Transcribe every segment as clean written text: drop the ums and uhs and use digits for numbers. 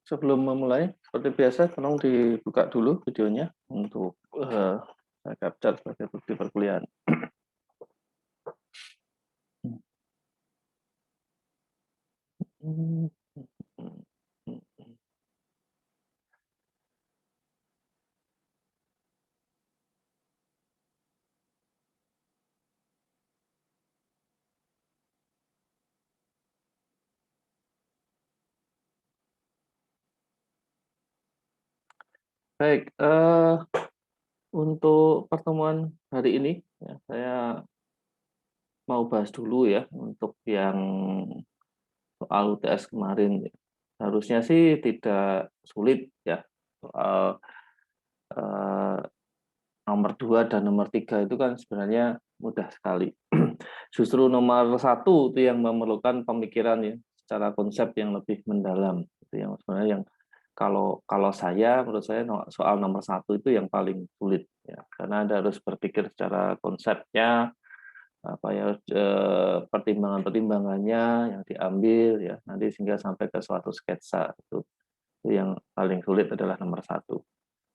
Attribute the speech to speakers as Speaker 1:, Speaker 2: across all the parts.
Speaker 1: sebelum memulai, seperti biasa, tolong dibuka dulu videonya untuk saya capture sebagai bukti perkuliahan. Baik, untuk pertemuan hari ini, ya, saya mau bahas dulu ya untuk yang soal UTS kemarin. Harusnya sih tidak sulit ya soal eh, nomor 2 dan nomor 3 itu kan sebenarnya mudah sekali. Justru nomor 1 itu yang memerlukan pemikiran ya secara konsep yang lebih mendalam. Itu yang sebenarnya yang kalau saya menurut saya soal nomor 1 itu yang paling sulit ya karena Anda harus berpikir secara konsepnya apa ya pertimbangan-pertimbangannya yang diambil ya nanti sehingga sampai ke suatu sketsa itu yang paling sulit adalah nomor 1.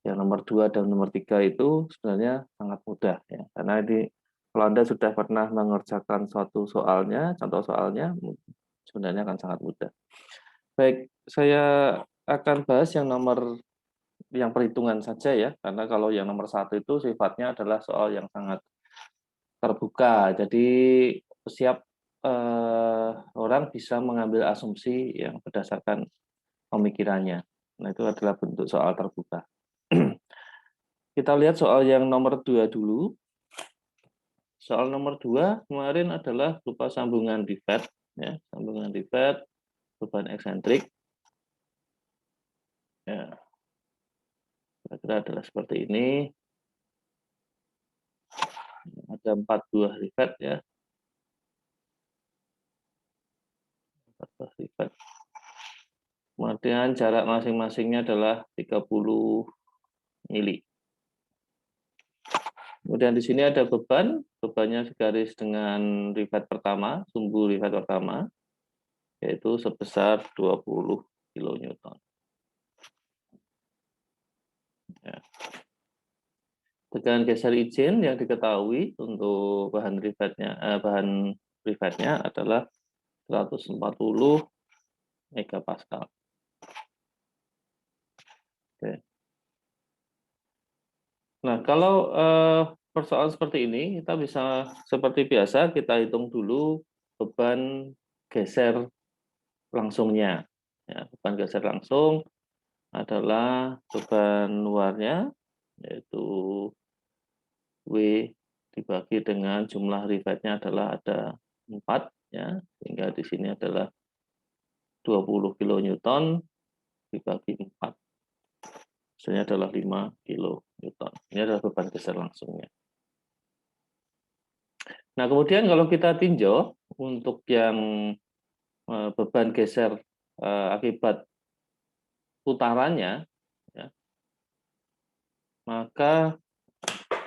Speaker 1: Yang nomor 2 dan nomor 3 itu sebenarnya sangat mudah ya karena ini kalau Anda sudah pernah mengerjakan suatu soalnya, contoh soalnya sebenarnya akan sangat mudah. Baik, saya akan bahas yang perhitungan saja ya karena kalau yang nomor 1 itu sifatnya adalah soal yang sangat terbuka. Jadi siap orang bisa mengambil asumsi yang berdasarkan pemikirannya. Nah, itu adalah bentuk soal terbuka. Kita lihat soal yang nomor 2 dulu. Soal nomor 2 kemarin adalah berupa sambungan rivet, ya, sambungan rivet, beban eksentrik. Ya, kira-kira adalah seperti ini. Ada 4 buah rivet ya, 4 buah rivet. Kemudian jarak masing-masingnya adalah 30 mili. Kemudian di sini ada beban, bebannya segaris dengan rivet pertama, sumbu rivet pertama, yaitu sebesar 20 kilonewton. Ya. Tegangan geser izin yang diketahui untuk bahan rivetnya adalah 140 megapascal. Oke. Nah, kalau persoalan seperti ini, kita bisa seperti biasa kita hitung dulu beban geser langsungnya. Ya, beban geser langsung adalah beban luarnya, yaitu W dibagi dengan jumlah rivetnya adalah ada 4, ya, sehingga di sini adalah 20 kilonewton dibagi 4. Hasilnya adalah 5 kilonewton. Ini adalah beban geser langsungnya. Nah, kemudian kalau kita tinjau untuk yang beban geser akibat putarannya, ya, maka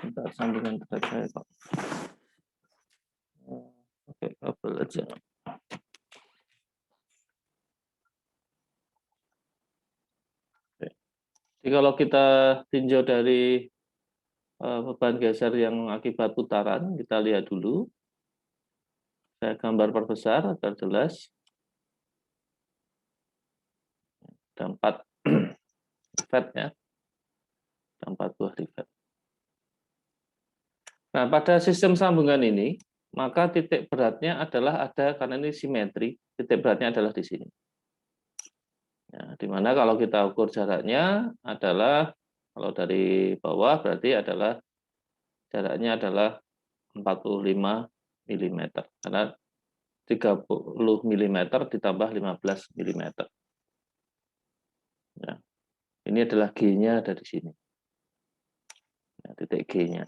Speaker 1: bentar, sambungan saya kok. Oke, kabel aja. Oke. Jadi kalau kita tinjau dari beban geser yang akibat putaran, kita lihat dulu. Saya gambar perbesar agar jelas. Ada 4 rivet ya. Ada 4 buah rivet. Nah, pada sistem sambungan ini, maka titik beratnya adalah ada, karena ini simetri, titik beratnya adalah di sini. Ya, di mana kalau kita ukur jaraknya adalah, kalau dari bawah berarti adalah jaraknya adalah 45 mm. Karena 30 mm ditambah 15 mm. Ya, ini adalah G-nya ada di sini. Ya, titik G-nya.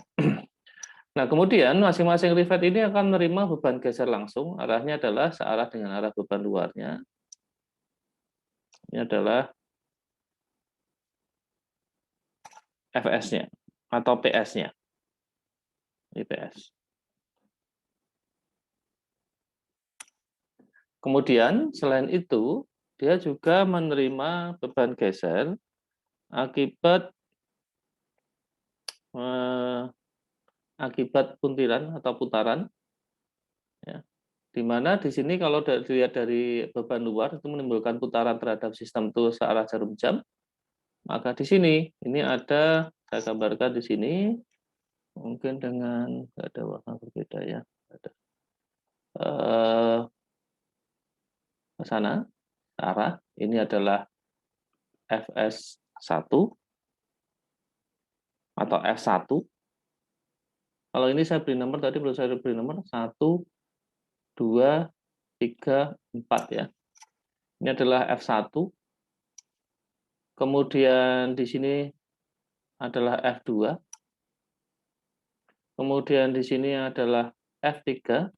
Speaker 1: Nah, kemudian masing-masing rivet ini akan menerima beban geser langsung. Arahnya adalah searah dengan arah beban luarnya. Ini adalah Fs-nya atau PS-nya. Ini PS. Kemudian, selain itu, dia juga menerima beban geser akibat akibat puntiran atau putaran, ya. Di mana di sini kalau dilihat dari beban luar itu menimbulkan putaran terhadap sistem itu searah jarum jam, maka di sini ini ada, saya gambarkan di sini mungkin dengan ada warna berbeda ya, ada ke sana arah ini adalah Fs1 atau F1. Kalau ini saya beri nomor tadi, belum saya beri nomor 1, 2, 3, 4 ya. Ini adalah F1. Kemudian di sini adalah F2. Kemudian di sini adalah F3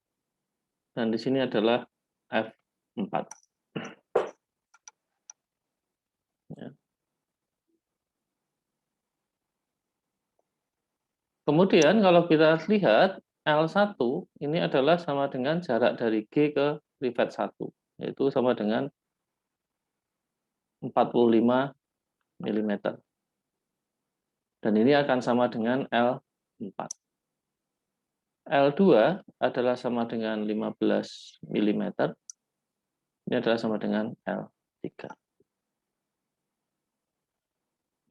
Speaker 1: dan di sini adalah F4. Ya. Kemudian kalau kita lihat L1 ini adalah sama dengan jarak dari G ke rivet 1, yaitu sama dengan 45 mm. Dan ini akan sama dengan L4. L2 adalah sama dengan 15 mm. Ini adalah sama dengan L3.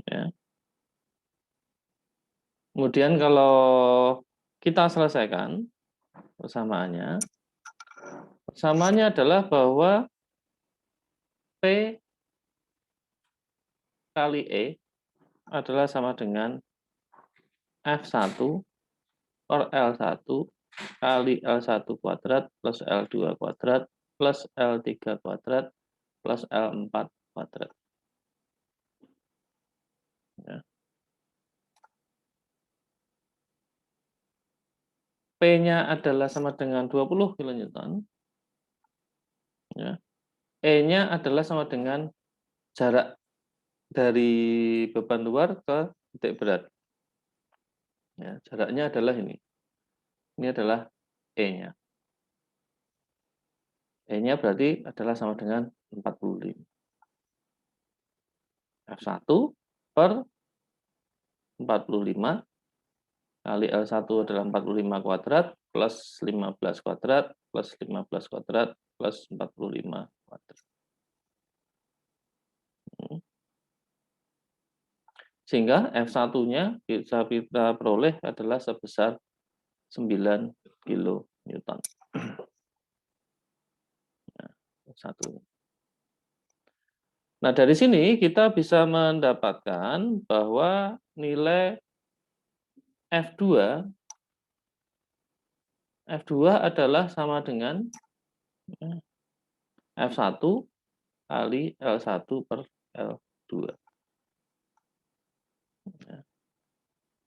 Speaker 1: Ya. Kemudian kalau kita selesaikan persamaannya adalah bahwa P kali E adalah sama dengan F1 per L1 kali L1 kuadrat plus L2 kuadrat plus L3 kuadrat plus L4 kuadrat. Ya. P-nya adalah sama dengan 20 kN. Ya. E-nya adalah sama dengan jarak dari beban luar ke titik berat. Ya, jaraknya adalah ini. Ini adalah E-nya. E-nya berarti adalah sama dengan 45. F1 per 45 kali L1 adalah 45 kuadrat plus 15 kuadrat plus 15 kuadrat plus 45 kuadrat. Sehingga F1-nya bisa kita peroleh adalah sebesar 9 kN. Nah, dari sini kita bisa mendapatkan bahwa nilai F2 adalah sama dengan F1 kali L1 per L2.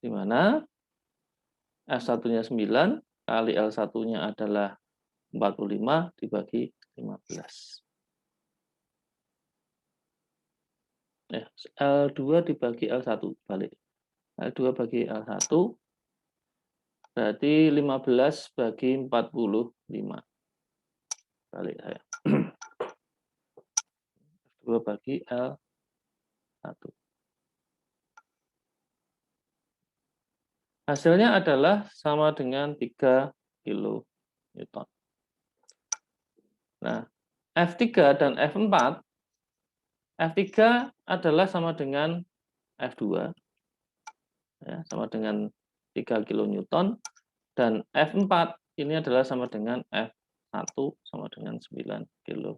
Speaker 1: Di mana F1-nya 9 kali L1-nya adalah 45 dibagi 15. L2 dibagi L1 balik. L2 bagi L1 berarti 15 bagi 45. Balik saya. 2 bagi L1. Hasilnya adalah sama dengan 3 kN. Nah, F3 dan F4, F3 adalah sama dengan F2, ya, sama dengan 3 kN, dan F4 ini adalah sama dengan F1 sama dengan 9 kN.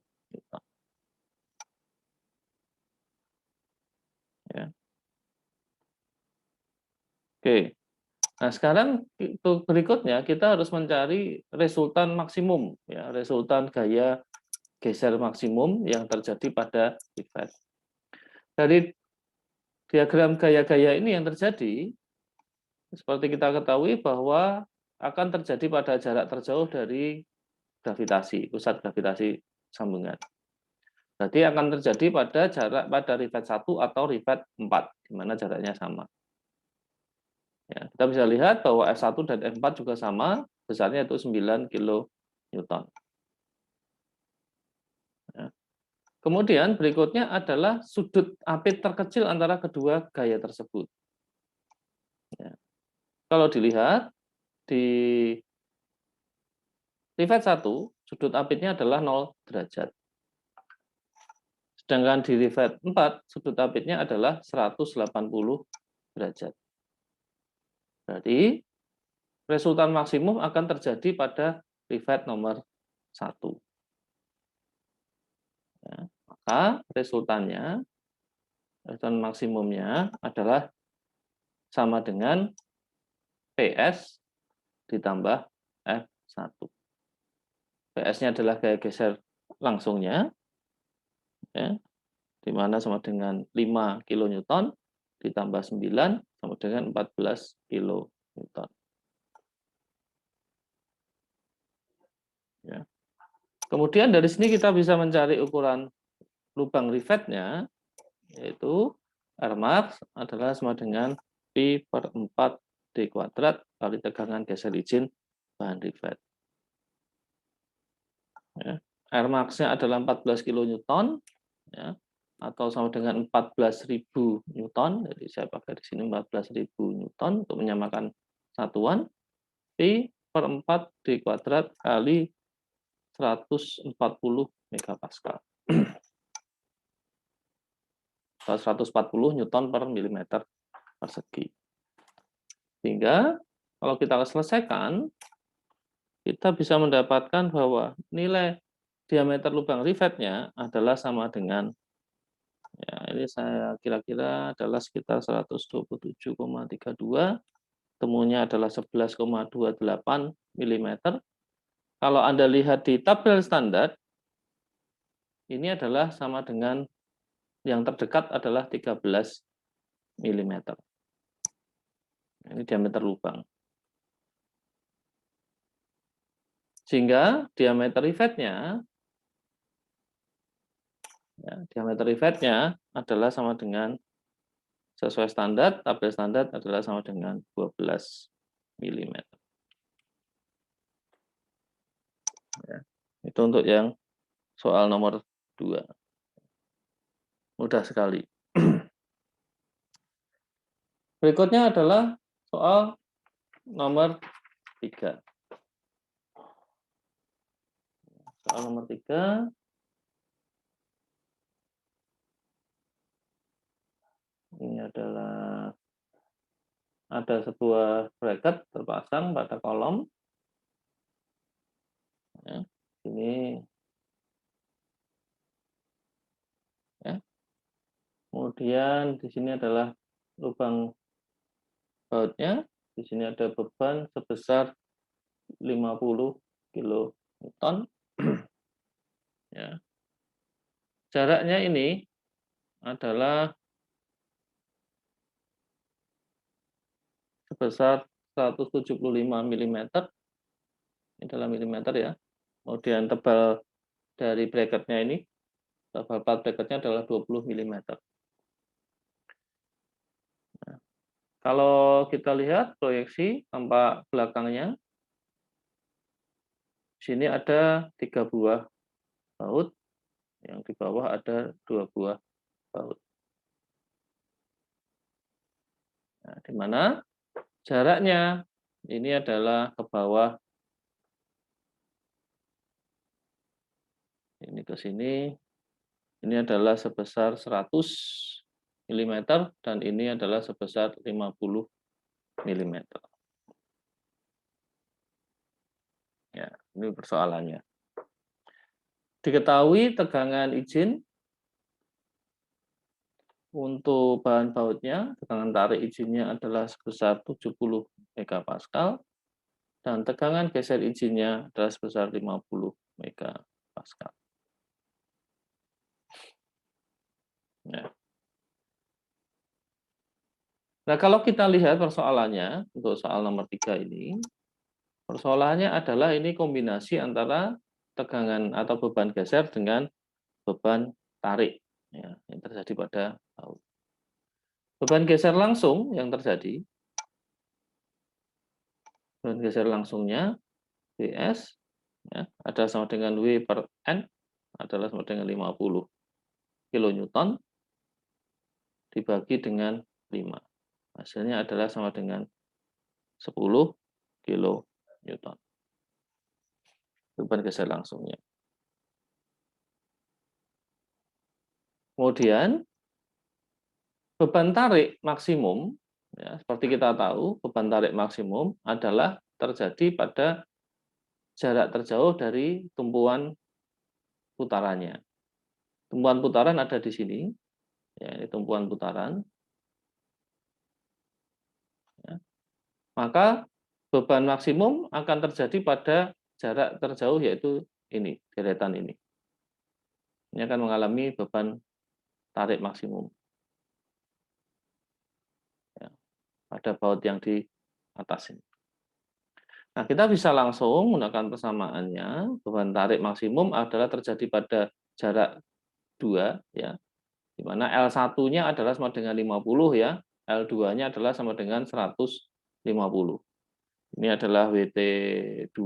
Speaker 1: Ya. Oke. Nah, sekarang berikutnya kita harus mencari resultan maksimum, ya, resultan gaya geser maksimum yang terjadi pada rivet. Dari diagram gaya-gaya ini yang terjadi, seperti kita ketahui bahwa akan terjadi pada jarak terjauh dari gravitasi, pusat gravitasi sambungan. Berarti akan terjadi pada jarak pada rivet 1 atau rivet 4, di mana jaraknya sama. Ya, kita bisa lihat bahwa F1 dan F4 juga sama, besarnya itu 9 kN. Ya. Kemudian berikutnya adalah sudut apit terkecil antara kedua gaya tersebut. Ya. Kalau dilihat di rivet 1, sudut apitnya adalah 0 derajat. Sedangkan di rivet 4, sudut apitnya adalah 180 derajat. Berarti resultan maksimum akan terjadi pada rivet nomor 1. Ya, maka resultan maksimumnya adalah sama dengan PS ditambah F1. PS-nya adalah gaya geser langsungnya, ya, di mana sama dengan 5 kilonewton ditambah 9 sama dengan 14 kilonewton. Ya. Kemudian dari sini kita bisa mencari ukuran lubang rivetnya, yaitu Rmax adalah sama dengan Pi per 4 D kuadrat kali tegangan geser izin bahan rivet. Ya. Rmax-nya adalah 14 kilonewton, ya, atau sama dengan 14.000 Newton. Jadi saya pakai di sini 14.000 Newton untuk menyamakan satuan. Pi per 4 D kuadrat kali 140 megapascal. 140 Newton per milimeter persegi. Sehingga kalau kita selesaikan, kita bisa mendapatkan bahwa nilai diameter lubang rivetnya adalah sama dengan, ya ini saya kira-kira adalah sekitar 127,32, temunya adalah 11,28 mm. Kalau Anda lihat di tabel standar, ini adalah sama dengan yang terdekat adalah 13 mm. Ini diameter lubang. Sehingga diameter rivetnya, ya, diameter rivetnya adalah sama dengan, sesuai standar, tabel standar adalah sama dengan 12 mm. Ya, itu untuk yang soal nomor 2. Mudah sekali. Berikutnya adalah soal nomor 3. Soal nomor 3. Ini adalah ada sebuah bracket terpasang pada kolom. Ya, ini. Ya. Kemudian di sini adalah lubang bautnya. Di sini ada beban sebesar 50 kilonewton. Ya. Jaraknya ini adalah sebesar 175 mm. Ini adalah milimeter ya. Kemudian tebal dari bracketnya ini, tebal plat bracketnya adalah 20 mm. Nah, kalau kita lihat proyeksi tampak belakangnya, di sini ada 3 buah baut, yang di bawah ada 2 buah baut. Nah, di mana jaraknya ini adalah ke bawah, ini ke sini, ini adalah sebesar 100 mm dan ini adalah sebesar 50 mm. Ya, ini persoalannya. Diketahui tegangan izin untuk bahan bautnya, tegangan tarik izinnya adalah sebesar 70 megapascal dan tegangan geser izinnya adalah sebesar 50 megapascal. Ya. Nah, kalau kita lihat persoalannya untuk soal nomor 3 ini, persoalannya adalah ini kombinasi antara tegangan atau beban geser dengan beban tarik, ya, yang terjadi pada baut. Beban geser langsung yang terjadi, beban geser langsungnya Ws, ya, adalah sama dengan W per N adalah sama dengan 50 kilonewton dibagi dengan 5. Hasilnya adalah sama dengan 10 kilonewton. Beban geser langsungnya. Kemudian beban tarik maksimum, ya, seperti kita tahu, beban tarik maksimum adalah terjadi pada jarak terjauh dari tumpuan putarannya. Tumpuan putaran ada di sini, ya, ini tumpuan putaran. Ya. Maka beban maksimum akan terjadi pada jarak terjauh, yaitu ini, deretan ini. Ini akan mengalami beban tarik maksimum. Ya, pada baut yang di atas ini. Nah, kita bisa langsung menggunakan persamaannya. Beban tarik maksimum adalah terjadi pada jarak 2, ya, di mana L1-nya adalah sama dengan 50, ya, L2-nya adalah sama dengan 150. Ini adalah WT2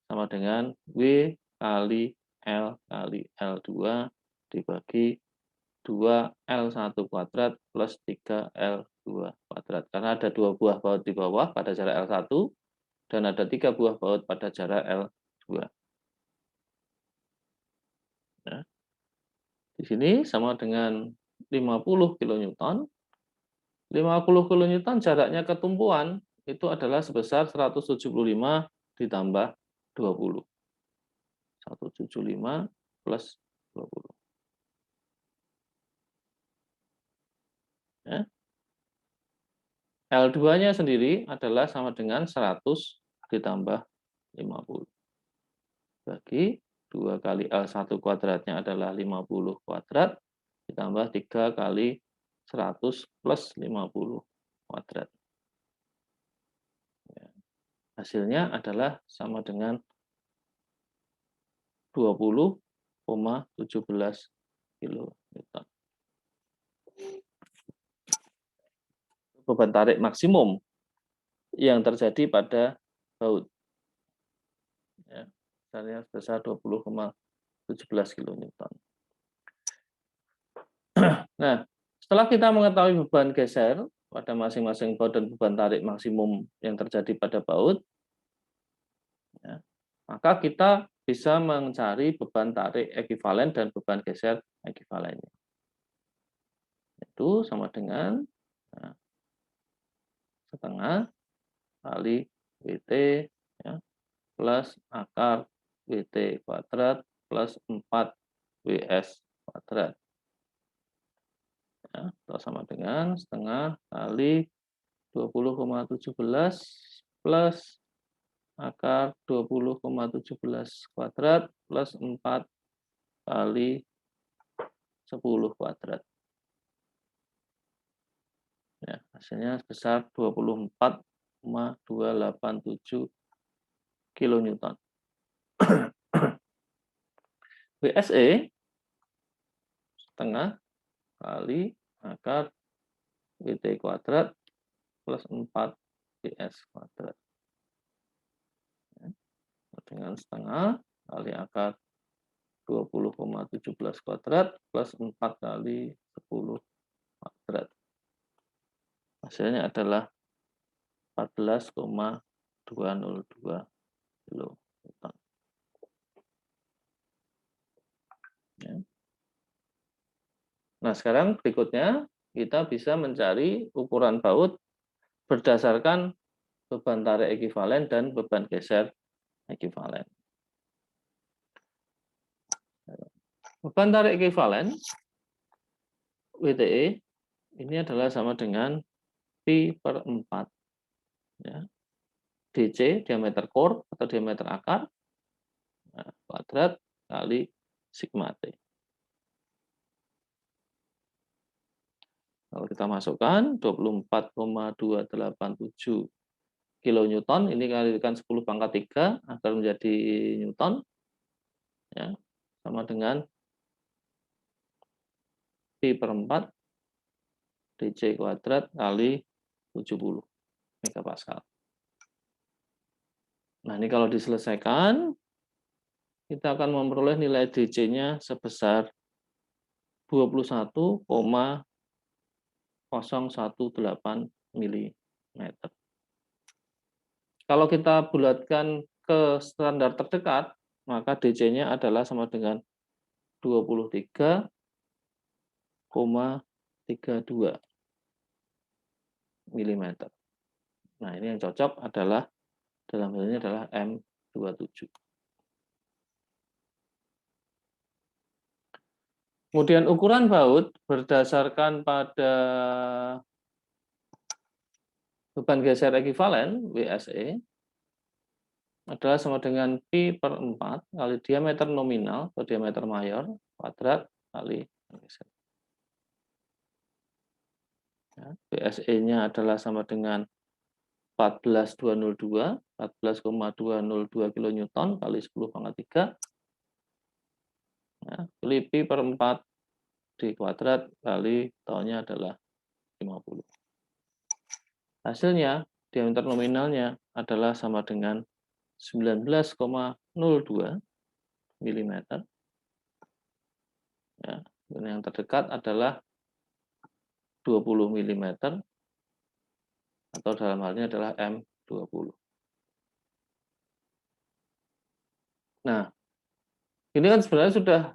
Speaker 1: sama dengan W kali L kali L2 dibagi 2L1 kuadrat plus 3L2 kuadrat. Karena ada 2 buah baut di bawah pada jarak L1 dan ada 3 buah baut pada jarak L2. Ya. Di sini sama dengan 50 kilonewton. 50 kilonewton jaraknya ke tumpuan itu adalah sebesar 175 ditambah 20. 175 plus 20. Ya. L2-nya sendiri adalah sama dengan 100 ditambah 50. Bagi 2 kali L1 kuadratnya adalah 50 kuadrat, ditambah 3 kali 100 plus 50 kuadrat. Ya. Hasilnya adalah sama dengan 20,17 kilonewton. Beban tarik maksimum yang terjadi pada baut. Ya, misalnya sebesar 20,17 kilonewton. Nah, setelah kita mengetahui beban geser pada masing-masing baut dan beban tarik maksimum yang terjadi pada baut, ya, maka kita bisa mencari beban tarik ekivalen dan beban geser ekivalennya. Itu sama dengan setengah kali WT, ya, plus akar WT kuadrat plus 4 WS kuadrat. Ya, atau sama dengan setengah kali 20,17 plus akar 20,17 kuadrat plus 4 kali 10 kuadrat. Ya, hasilnya sebesar 24,287 kilonewton. WSE setengah kali akar WT kuadrat plus 4 WS kuadrat. Ya, dengan setengah kali akar 20,17 kuadrat plus 4 kali 10 kuadrat. Hasilnya adalah 14,202 kilonewton. Ya. Nah, sekarang berikutnya kita bisa mencari ukuran baut berdasarkan beban tarik ekivalen dan beban geser ekivalen. Beban tarik ekivalen WTE ini adalah sama dengan Pi per 4. Ya. DC, diameter core atau diameter akar, kuadrat kali sigma T. Kalau kita masukkan 24,287 kilonewton, ini kalikan 10 pangkat 3 agar menjadi newton, ya, sama dengan Pi per 4 DC kuadrat kali 70 megapascal. Nah, ini kalau diselesaikan, kita akan memperoleh nilai DC-nya sebesar 21,018 mm. Kalau kita bulatkan ke standar terdekat, maka DC-nya adalah sama dengan 23,32 mm. Nah, ini yang cocok adalah dalam hal ini adalah M27. Kemudian ukuran baut berdasarkan pada beban geser ekivalen WSE adalah sama dengan pi per 4 kali diameter nominal atau diameter mayor kuadrat kali geser. Ya, BSE-nya adalah sama dengan 14,202 kilonewton kali 10,3 ya, kali pi per 4 di kuadrat kali taunya adalah 50. Hasilnya diameter nominalnya adalah sama dengan 19,02 mm. Ya, dan yang terdekat adalah 20 mm atau dalam hal ini adalah M20. Nah, ini kan sebenarnya sudah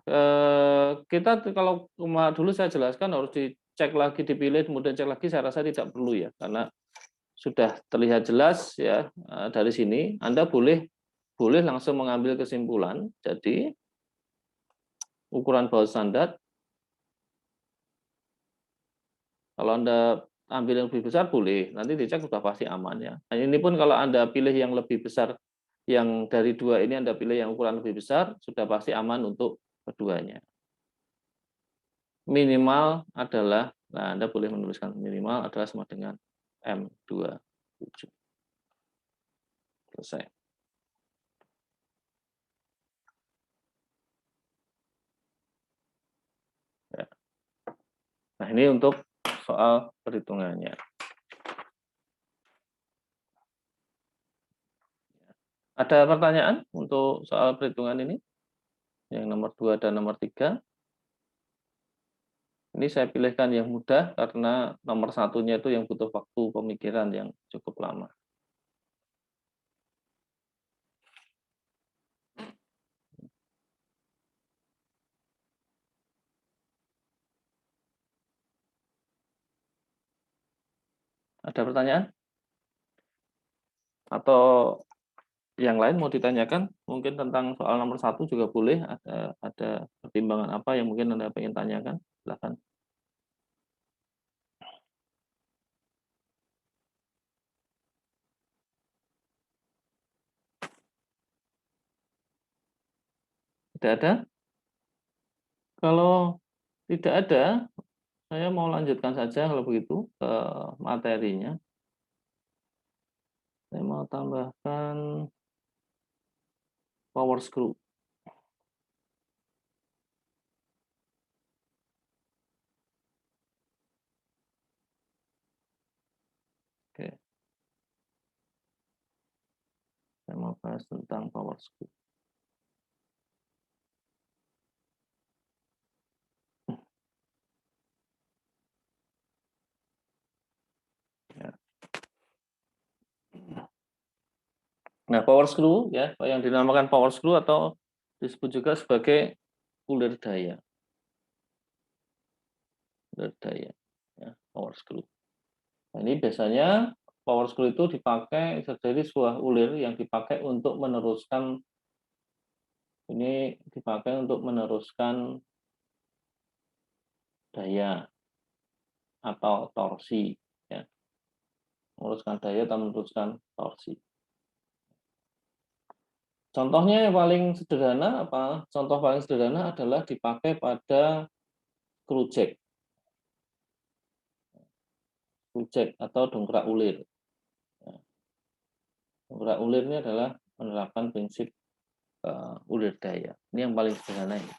Speaker 1: kita kalau dulu saya jelaskan harus dicek lagi, dipilih, kemudian cek lagi, saya rasa tidak perlu ya, karena sudah terlihat jelas ya dari sini. Anda boleh langsung mengambil kesimpulan. Jadi ukuran baut standar, kalau Anda ambil yang lebih besar boleh, nanti dicek sudah pasti aman ya. Nah, ini pun kalau Anda pilih yang lebih besar, yang dari dua ini Anda pilih yang ukuran lebih besar, sudah pasti aman untuk keduanya. Minimal adalah, nah Anda boleh menuliskan minimal adalah sama dengan M27. Selesai. Ya. Nah, ini untuk soal perhitungannya. Ada pertanyaan untuk soal perhitungan ini? Yang nomor 2 dan nomor 3. Ini saya pilihkan yang mudah karena nomor satunya itu yang butuh waktu pemikiran yang cukup lama. Ada pertanyaan? Atau yang lain mau ditanyakan? Mungkin tentang soal nomor 1 juga boleh. Ada pertimbangan apa yang mungkin Anda ingin tanyakan? Silakan. Tidak ada? Kalau tidak ada, saya mau lanjutkan saja kalau begitu ke materinya. Saya mau tambahkan power screw. Oke. Saya mau bahas tentang power screw. Ya. Nah, power screw ya, yang dinamakan power screw atau disebut juga sebagai ulir daya. Ulir daya. Ya, power screw. Nah, ini biasanya power screw itu dipakai jadi sebuah ulir yang dipakai untuk meneruskan daya atau torsi ya. Meneruskan daya atau meneruskan torsi. Contohnya yang paling sederhana apa? Contoh paling sederhana adalah dipakai pada screwjack. Screwjack atau dongkrak ulir. Dongkrak ulir ini adalah menerapkan prinsip ulir daya. Ini yang paling sederhana ini.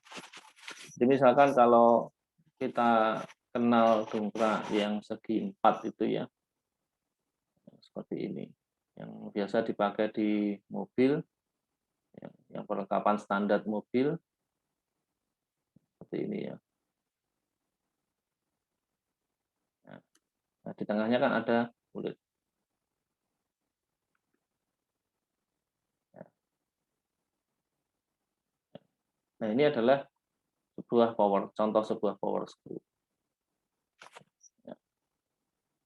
Speaker 1: Jadi misalkan kalau kita kenal dongkrak yang segi 4 itu ya, seperti ini, yang biasa dipakai di mobil, yang perlengkapan standar mobil, seperti ini ya. Nah, di tengahnya kan ada kulit. Nah, ini adalah contoh sebuah power screw.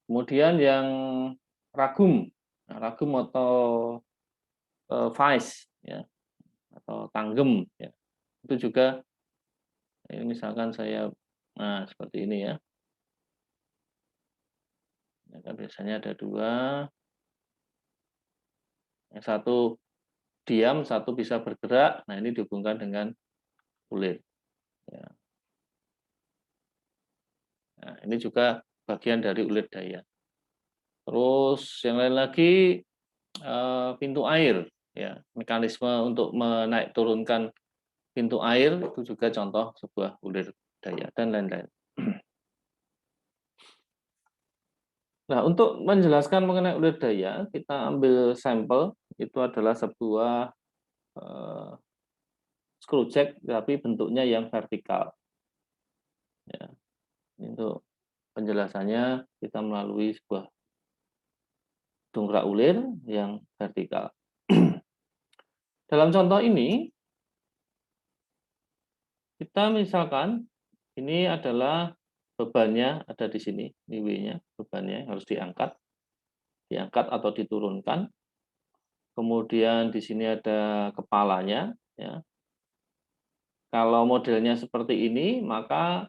Speaker 1: Kemudian yang ragum, nah, ragum atau vice, ya, atau tanggem, ya, itu juga ini misalkan saya, nah seperti ini ya, ya kan biasanya ada dua, yang satu diam, satu bisa bergerak. Nah ini dihubungkan dengan kulit. Ya. Nah, ini juga bagian dari ulir daya. Terus yang lain lagi pintu air, ya, mekanisme untuk menaik turunkan pintu air itu juga contoh sebuah ulir daya dan lain-lain. Nah, untuk menjelaskan mengenai ulir daya, kita ambil sampel, itu adalah sebuah screw jack, tapi bentuknya yang vertikal. Ya, untuk penjelasannya kita melalui sebuah dongkrak ulir yang vertikal. Dalam contoh ini, kita misalkan ini adalah bebannya ada di sini, ini W-nya, bebannya harus diangkat atau diturunkan. Kemudian di sini ada kepalanya, ya. Kalau modelnya seperti ini, maka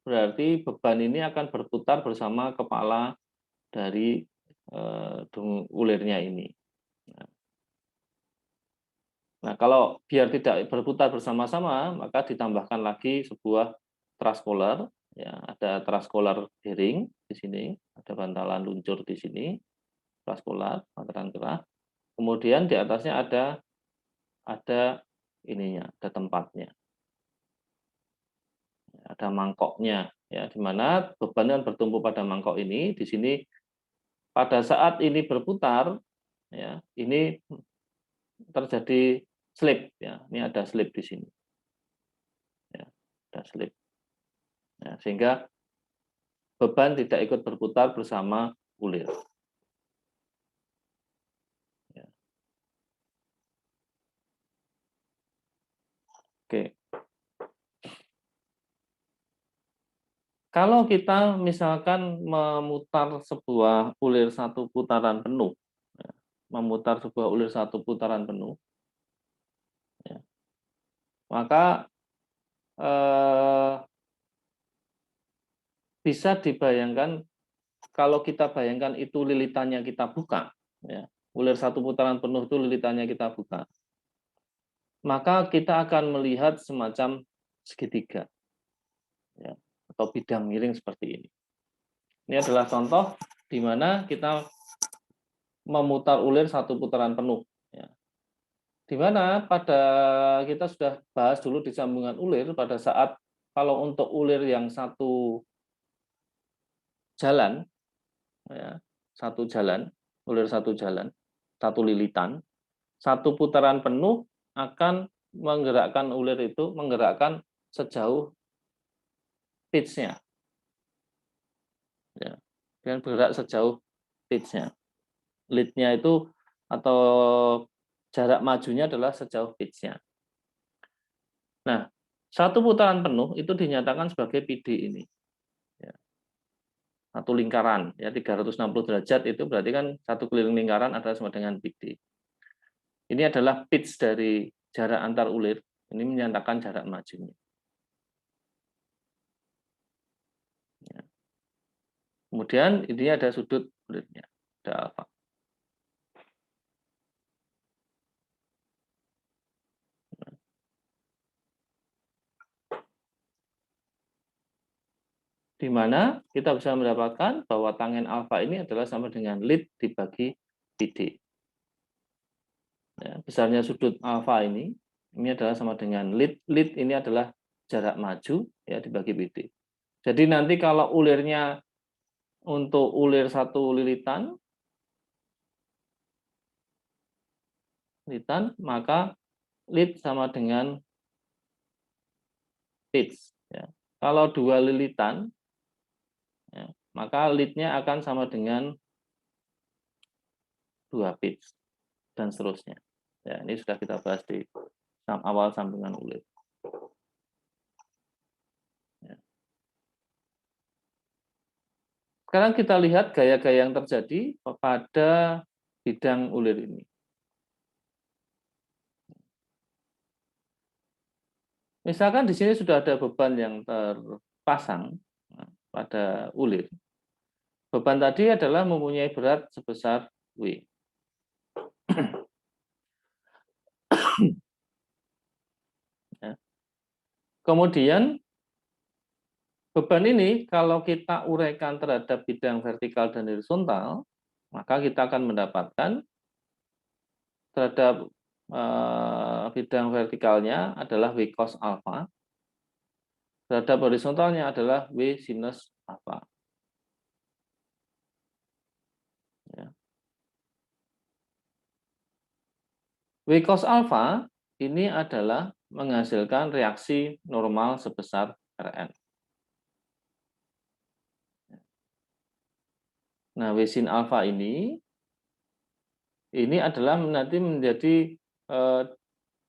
Speaker 1: berarti beban ini akan berputar bersama kepala dari ulirnya ini. Nah, kalau biar tidak berputar bersama-sama, maka ditambahkan lagi sebuah trascollar. Ya, ada trascollar bearing di sini, ada bantalan luncur di sini, trascollar, bantalan kerah. Kemudian di atasnya ada ininya, ada tempatnya, ada mangkoknya, ya, di mana beban yang bertumpu pada mangkok ini. Di sini pada saat ini berputar, ya, ini terjadi slip, ya, ini ada slip di sini, ya, ada slip. Ya, sehingga beban tidak ikut berputar bersama ulir. Ya. Oke. Kalau kita misalkan memutar sebuah ulir satu putaran penuh, ya, memutar sebuah ulir satu putaran penuh, ya, maka bisa dibayangkan kalau kita bayangkan itu lilitannya kita buka, ya, ulir satu putaran penuh itu lilitannya kita buka, maka kita akan melihat semacam segitiga, ya, atau bidang miring seperti ini. Ini adalah contoh di mana kita memutar ulir satu putaran penuh. Ya. Di mana pada kita sudah bahas dulu di sambungan ulir pada saat kalau untuk ulir yang satu jalan, ya, ulir satu jalan, satu lilitan, satu putaran penuh akan menggerakkan ulir itu, menggerakkan sejauh pitch-nya. Ya. Dan bergerak sejauh pitch-nya. Lead-nya itu atau jarak majunya adalah sejauh pitch-nya. Nah, satu putaran penuh itu dinyatakan sebagai PD ini. Ya. Satu lingkaran, ya 360 derajat itu berarti kan satu keliling lingkaran adalah sama dengan PD. Ini adalah pitch dari jarak antar ulir, ini menyatakan jarak majunya. Ya. Kemudian ini ada sudut ulirnya, ada alfa. Di mana kita bisa mendapatkan bahwa tangen alfa ini adalah sama dengan lead dibagi PD. Ya, besarnya sudut alfa ini adalah sama dengan lead. Lead ini adalah jarak maju, ya, dibagi PD. Jadi nanti kalau ulirnya untuk ulir satu lilitan, maka lead sama dengan pitch. Ya. Kalau dua lilitan, ya, maka lead-nya akan sama dengan 2 pitch, dan seterusnya. Ya, ini sudah kita bahas di awal sambungan ulir. Ya. Sekarang kita lihat gaya-gaya yang terjadi pada bidang ulir ini. Misalkan di sini sudah ada beban yang terpasang pada ulir. Beban tadi adalah mempunyai berat sebesar W. Ya. Kemudian beban ini kalau kita uraikan terhadap bidang vertikal dan horizontal, maka kita akan mendapatkan terhadap bidang vertikalnya adalah W cos alpha, terhadap horizontalnya adalah W sinus alpha. Ya. W cos alpha ini adalah menghasilkan reaksi normal sebesar Rn. Nah, W sin alpha ini adalah nanti menjadi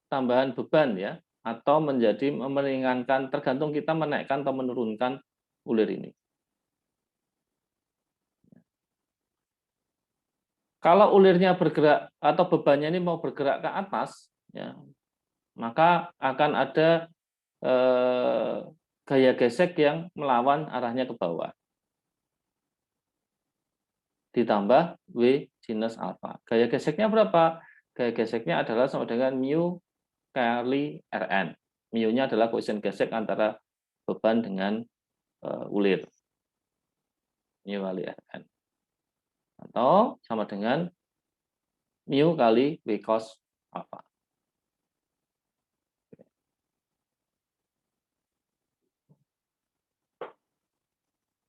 Speaker 1: tambahan beban ya, atau menjadi meringankan, tergantung kita menaikkan atau menurunkan ulir ini. Kalau ulirnya bergerak atau bebannya ini mau bergerak ke atas, ya, maka akan ada gaya gesek yang melawan arahnya ke bawah. Ditambah W sinus alpha. Gaya geseknya berapa? Gaya geseknya adalah sama dengan mu kali Rn. Mu-nya adalah koefisien gesek antara beban dengan ulir. Mu kali Rn. Atau sama dengan mu kali W cos alpha.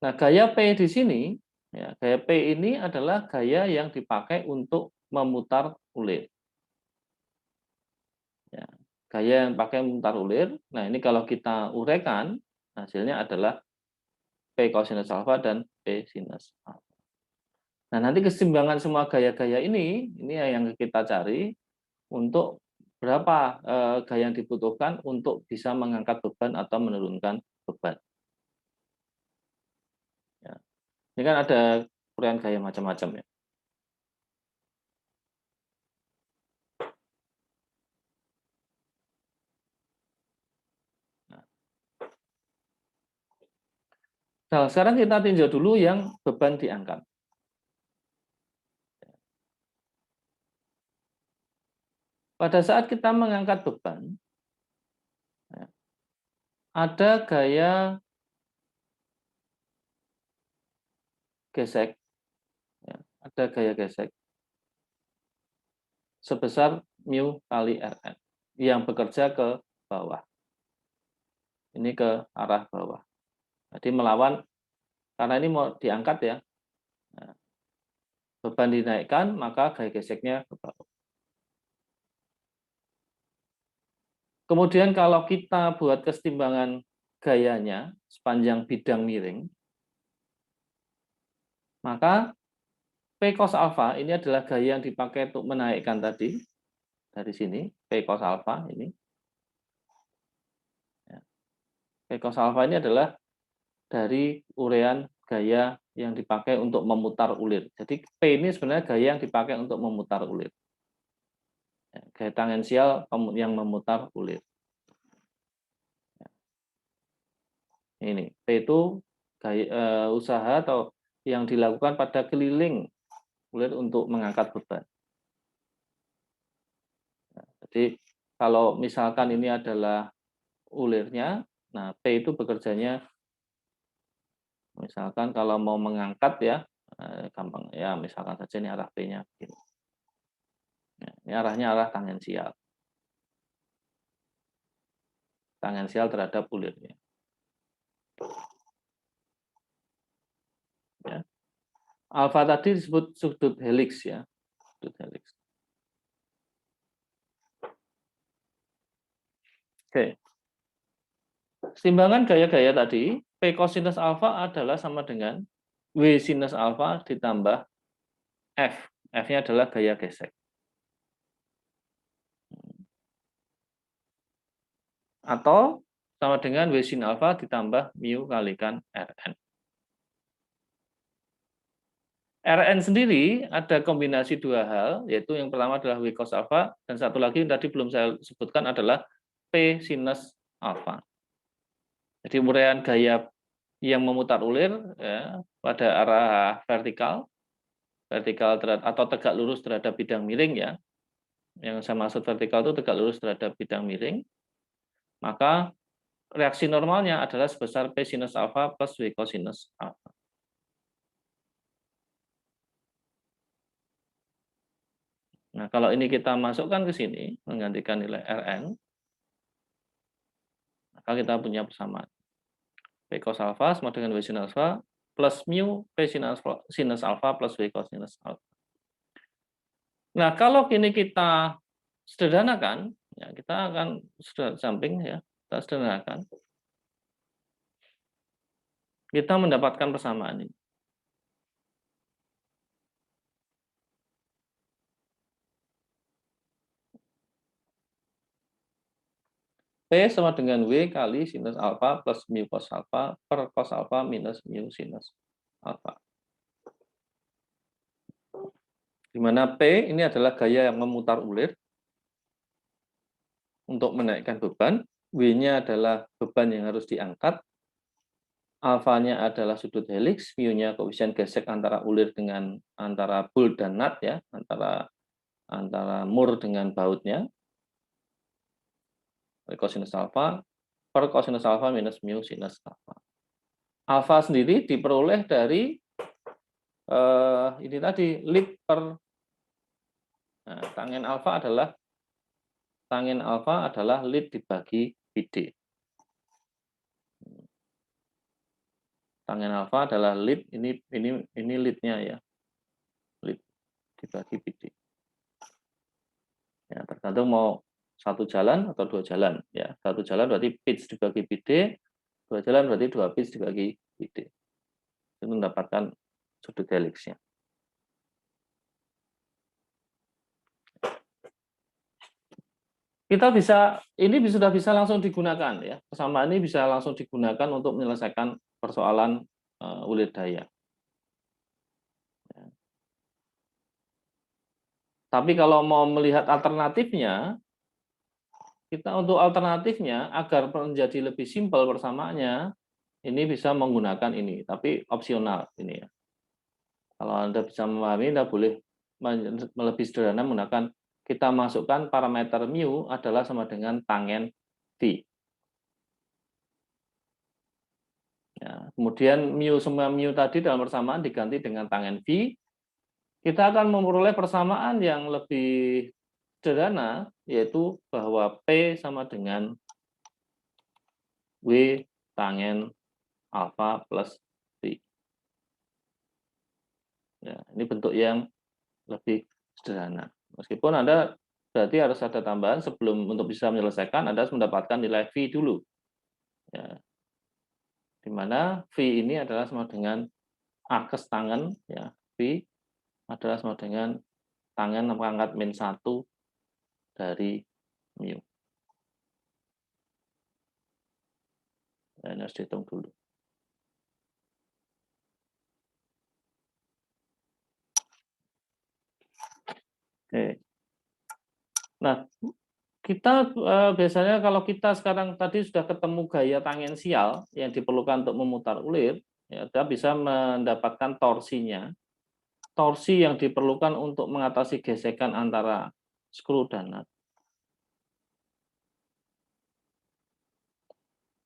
Speaker 1: Nah, gaya P di sini, ya, gaya P ini adalah gaya yang dipakai untuk memutar ulir. Ya, gaya yang pakai memutar ulir. Nah, ini kalau kita uraikan, hasilnya adalah P cosinus alpha dan P sinus alpha. Nah, nanti keseimbangan semua gaya-gaya ini yang kita cari untuk berapa gaya yang dibutuhkan untuk bisa mengangkat beban atau menurunkan beban. Ya. Ini kan ada uraian gaya macam-macam ya. Nah, sekarang kita tinjau dulu yang beban diangkat. Pada saat kita mengangkat beban, ada gaya gesek, ya, ada gaya gesek sebesar mu kali Rn yang bekerja ke bawah. Ini ke arah bawah. Jadi melawan, karena ini mau diangkat ya, nah, beban dinaikkan, maka gaya geseknya ke bawah. Kemudian kalau kita buat kesetimbangan gayanya sepanjang bidang miring, maka P cos alpha ini adalah gaya yang dipakai untuk menaikkan tadi, dari sini, P cos alpha ini. P cos alpha ini adalah dari uraian gaya yang dipakai untuk memutar ulir. Jadi P ini sebenarnya gaya yang dipakai untuk memutar ulir. Gaya tangensial yang memutar ulir. Ini P itu gaya, usaha atau yang dilakukan pada keliling ulir untuk mengangkat beban. Jadi kalau misalkan ini adalah ulirnya, nah P itu bekerjanya, misalkan kalau mau mengangkat ya, gampang ya, misalkan saja ini arah P-nya begini. Ini arahnya arah tangensial. Tangensial terhadap ulirnya. Ya. Alfa tadi disebut sudut helix ya, sudut helix. Oke. Timbangan gaya-gaya tadi, P cosinus alfa adalah sama dengan W sinus alfa ditambah F. F-nya adalah gaya gesek. Atau sama dengan W sin alfa ditambah mu kalikan Rn. Rn sendiri ada kombinasi dua hal, yaitu yang pertama adalah W cos alfa, dan satu lagi yang tadi belum saya sebutkan adalah P sinus alfa. Jadi uraian gaya yang memutar ulir ya, pada arah vertikal atau tegak lurus terhadap bidang miring ya. Yang saya maksud vertikal itu tegak lurus terhadap bidang miring. Maka reaksi normalnya adalah sebesar P sinus alfa plus W cosinus alfa. Nah, kalau ini kita masukkan ke sini, menggantikan nilai Rn, maka kita punya persamaan. P cos alfa sama dengan W sin alfa plus mu P sinus alfa plus W cosinus alfa. Nah, kalau kini kita sederhanakan, ya, kita akan samping ya, kita sederhanakan. Kita mendapatkan persamaan ini. P sama dengan W kali sinus alfa plus mu cos alfa per cos alfa minus mu sinus alfa. Di mana P ini adalah gaya yang memutar ulir untuk menaikkan beban, W-nya adalah beban yang harus diangkat, alfanya adalah sudut helix, mu-nya koefisien gesek antara ulir dengan antara bolt dan nut ya, antara mur dengan bautnya. Cosinus alfa per cosinus alfa minus mu sinus alfa. Alfa sendiri diperoleh dari ini tadi lead per tangen alfa adalah lead dibagi BD. Tangen alfa adalah lead, ini leadnya ya, lead dibagi BD. Ya, tergantung mau satu jalan atau dua jalan ya. Satu jalan berarti pitch dibagi BD, dua jalan berarti dua pitch dibagi BD. Itu mendapatkan sudut helixnya. Kita bisa, ini sudah bisa langsung digunakan ya. Persamaan ini bisa langsung digunakan untuk menyelesaikan persoalan ulir daya. Tapi kalau mau melihat alternatifnya, kita untuk alternatifnya agar menjadi lebih simpel persamaannya, ini bisa menggunakan ini, tapi opsional ini ya. Kalau Anda bisa memahami, Anda boleh lebih sederhana menggunakan, kita masukkan parameter mu adalah sama dengan tangen V. Ya, kemudian mu semua mu tadi dalam persamaan diganti dengan tangen V. Kita akan memperoleh persamaan yang lebih sederhana, yaitu bahwa P sama dengan W tangen alfa plus V. Ya, ini bentuk yang lebih sederhana. Meskipun Anda berarti harus ada tambahan sebelum untuk bisa menyelesaikan, Anda harus mendapatkan nilai V dulu. Ya. Di mana V ini adalah sama dengan akes tangen, ya, V adalah sama dengan tangen pangkat min 1 dari mu. Ini harus dihitung dulu. Oke. Nah, kita biasanya kalau kita sekarang tadi sudah ketemu gaya tangensial yang diperlukan untuk memutar ulir, ya, kita bisa mendapatkan torsinya. Torsi yang diperlukan untuk mengatasi gesekan antara skru dan nut.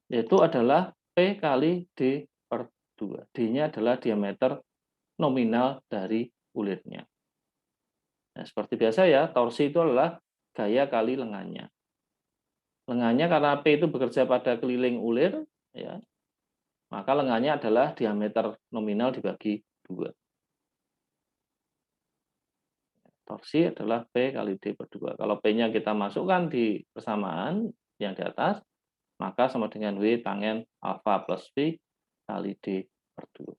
Speaker 1: Yaitu adalah P kali D per 2. D-nya adalah diameter nominal dari ulirnya. Nah, seperti biasa ya, torsi itu adalah gaya kali lengannya. Lengannya karena P itu bekerja pada keliling ulir, ya, maka lengannya adalah diameter nominal dibagi 2. Torsi adalah P kali D per 2. Kalau P-nya kita masukkan di persamaan yang di atas, maka sama dengan W tangen alfa plus V kali D per 2.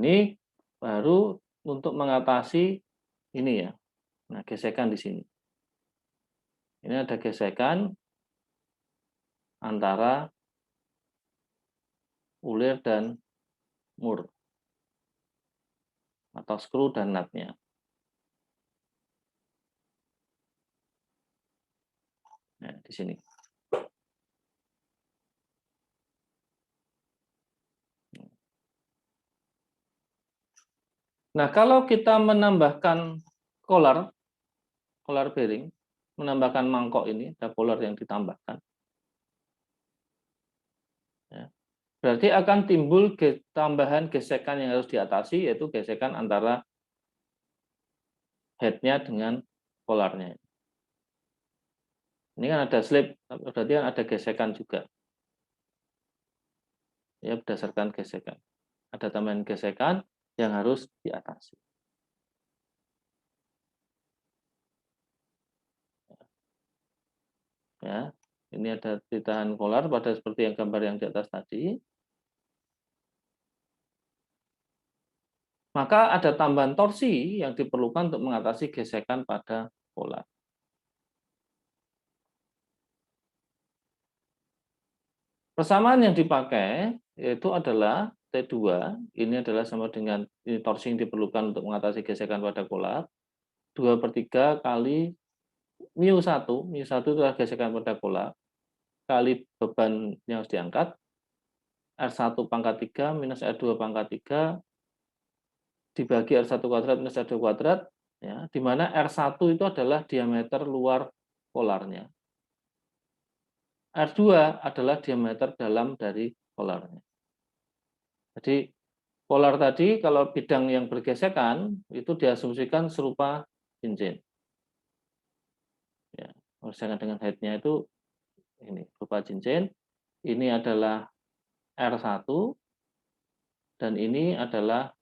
Speaker 1: ini baru untuk mengatasi ini ya. Nah, gesekan di sini. Ini ada gesekan antara ulir dan mur atau skru dan nutnya. Nah, di sini. Nah, kalau kita menambahkan collar bearing, menambahkan mangkok ini, ada collar yang ditambahkan, ya, berarti akan timbul tambahan gesekan yang harus diatasi, yaitu gesekan antara head-nya dengan collarnya. Ini kan ada slip, berarti kan ada gesekan juga. Ya, berdasarkan gesekan. Ada tambahan gesekan yang harus diatasi. Ya, ini ada ditahan collar pada seperti yang gambar yang di atas tadi. Maka ada tambahan torsi yang diperlukan untuk mengatasi gesekan pada collar. Persamaan yang dipakai yaitu adalah T2, ini adalah sama dengan ini torsi yang diperlukan untuk mengatasi gesekan pada collar, 2/3 kali μ1, μ1 itu adalah gesekan pada collar, kali beban yang harus diangkat, R1 pangkat 3 minus R2 pangkat 3 dibagi R1 kuadrat minus R2 kuadrat, ya, di mana R1 itu adalah diameter luar polarnya. R2 adalah diameter dalam dari polarnya. Jadi polar tadi kalau bidang yang bergesekan itu diasumsikan serupa cincin. Ya, bersama dengan head-nya itu ini berupa cincin. Ini adalah R1 dan ini adalah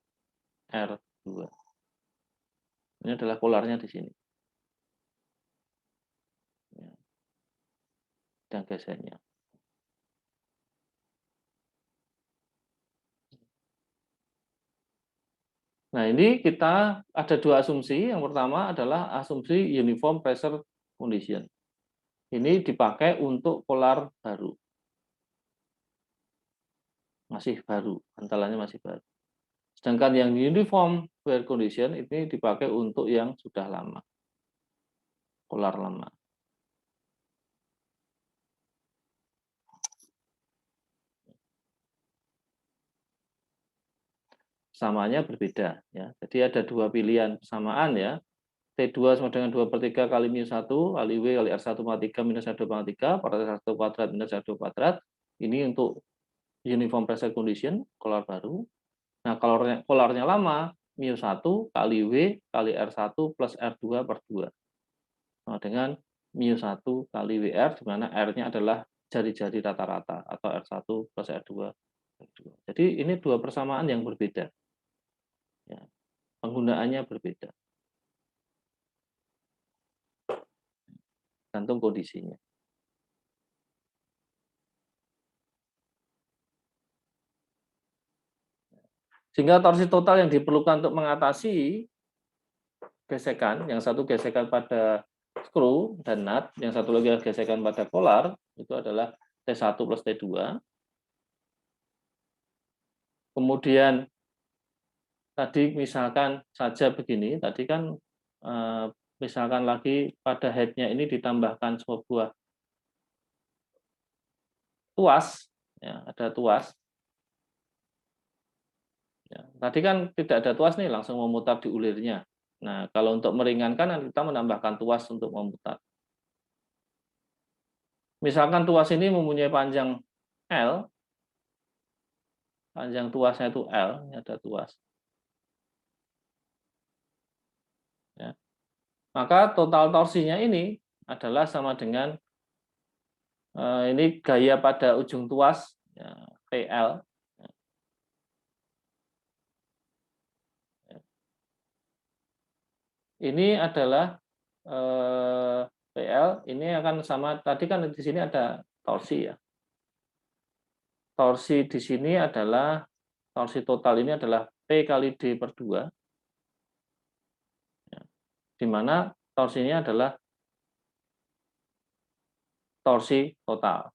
Speaker 1: R2. Ini adalah polarnya di sini. Ya, dan geseknya. Nah, ini kita ada dua asumsi. Yang pertama adalah asumsi uniform pressure condition. Ini dipakai untuk polar baru. Masih baru, bantalannya masih baru. Sedangkan yang uniform wear condition ini dipakai untuk yang sudah lama. Polar lama. Samanya berbeda ya. Jadi ada dua pilihan persamaan ya. T2 sama dengan 2/3 kali μ1 kali W kali R1 pangkat 3 minus R2 pangkat 3 per R1 kuadrat minus R2 kuadrat. Ini untuk uniform pressure condition, polar baru. Nah, kalau polarnya lama, μ1 kali W kali R1 plus R2 per 2. Sama dengan μ1 kali WR, di mana R-nya adalah jari-jari rata-rata, atau R1 plus R2 per 2. Jadi ini dua persamaan yang berbeda. Ya, penggunaannya berbeda. Gantung kondisinya. Sehingga torsi total yang diperlukan untuk mengatasi gesekan, yang satu gesekan pada skru dan nut, yang satu lagi gesekan pada polar, itu adalah T1 plus T2. Kemudian tadi misalkan saja begini, tadi kan misalkan lagi pada head-nya ini ditambahkan sebuah tuas, ya, ada tuas. Ya, tadi kan tidak ada tuas nih, langsung memutar di ulirnya. Nah, kalau untuk meringankan kita menambahkan tuas untuk memutar. Misalkan tuas ini mempunyai panjang L, panjang tuasnya itu L, ini ada tuas. Ya. Maka total torsinya ini adalah sama dengan ini gaya pada ujung tuas, ya, PL. Ini adalah PL, ini akan sama, tadi kan di sini ada torsi ya. Torsi di sini adalah, torsi total ini adalah P kali D per 2, ya, di mana torsinya adalah torsi total.